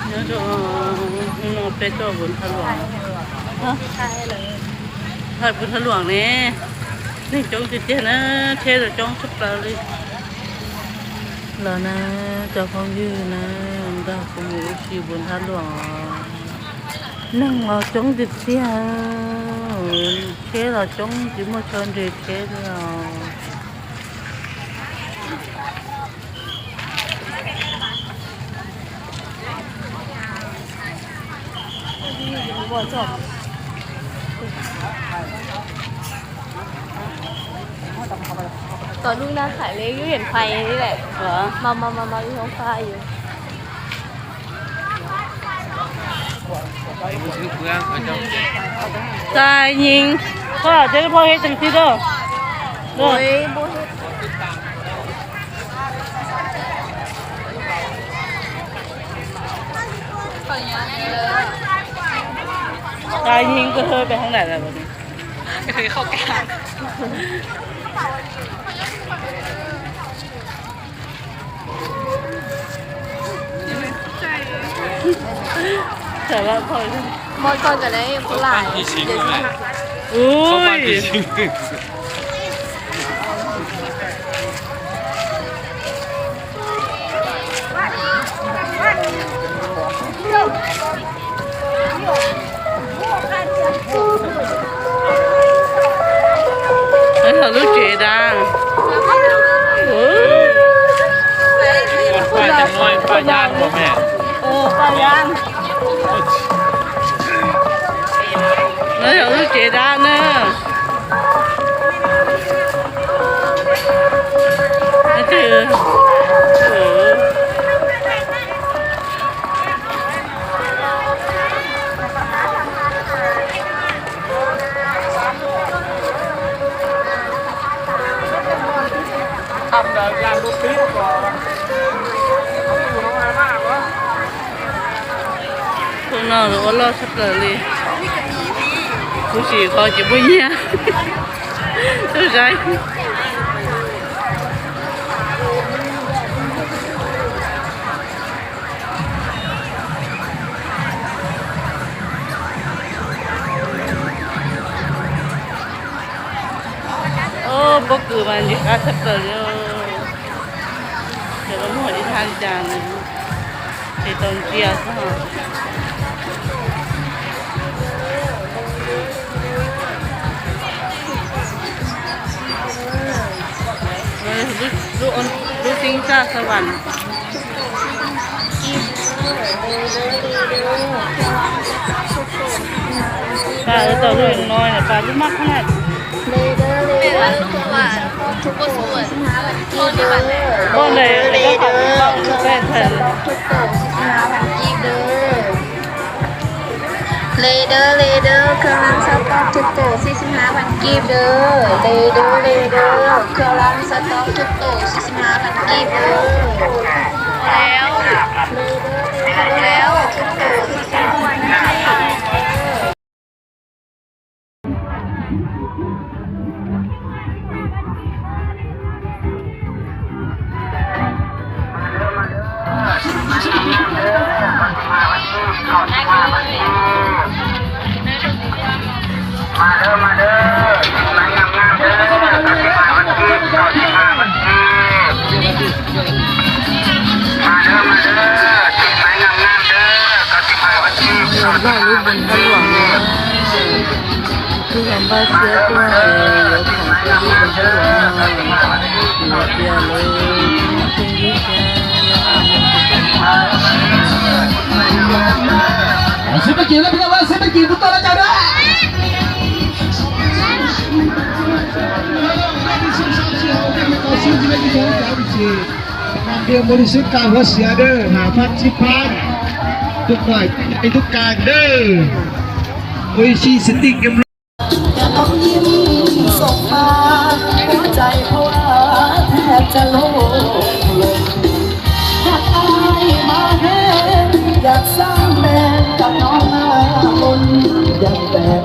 nhớ cho nó bé cho bún thăn luồng hả thay bún thăn luồng nè nên trong cái tiền á thế rồi trong sắp tới đi là na cho phong dư na đã không ngủ chỉ bún thăn luồng nâng ở trong cái tiền thế là trong chỉ một chân thì thế rồiตอนลูกหน้าขายเลยก็เห็นไฟนี่แหละ เหรอ มาอยู่ท้องฟ้าอยู่ Tài nhìn có thế thôi hết từng tí đâu โอ้ยโบเฮ็ด Tài nhìn có hơi về hướng này là bọnคือเข้าแกง Trở lại thôi มดก่อนกันได้ผู้หลายเดี๋ยวสิ Ui 很好都觉得ป้าจังน้อยป้าย่านบ่แม่ ป้าย่าง很好都觉得呢那这个ทำแบบยางลูกปี๊ดก่อนเขาอยู่น้องอะไรมากวะ hôm nào rồi lo sắp tới đi cô chỉ có chỉ bôi nhia tôi dạy ô bất cứ bạn gì cả sắp tới rồi nó hỏi đi than chàng này thì tông chia sao lúc sinh ra sao bạn bà ở tàu rồi nói là bà lúc mắc thế này เป็นว่าทุกวันทุกส่วนต้นในวันเลย con này nó học con về thần เลเดอร์เครื่องรางสต๊อกทุกโต๊ะ45 วันกีบเด้อเลเดอร์เครื่องรางสต๊อกทุกโต๊ะ45 วันกีบเด้อแล้วทุกโต๊ะ45 วันกีบ มาเด้อนางงามเด้อกสิมาวันที่95วันที่มาเด้อสิ่งไม้งามเด้อกสิมาวันที่ บ้านนี้เป็นพระหลวงนะคือทำบ้านเสียตัวเดี๋ยวของตัวนี้เป็นพระหลวงนะหมดเดียวเลยคุณยิ่งแก สิบกี่แล้วพี่น้องว่าสิบกี่ทุกตัวแล้วจ้าด้วยเดียวบริสุทธิ์การหัวเสียเด้อหาพัดชิพันทุกหน่อยไอ้ทุกการเด้อโอ้ยชีสติกเกมอย่าต้องยิ้มส่งมาหัวใจเพราะว่าแทบจะโลกลงหากอายมาเห็นอยากสร้างแบนกับน้องหน้ามนต์อยากแบบ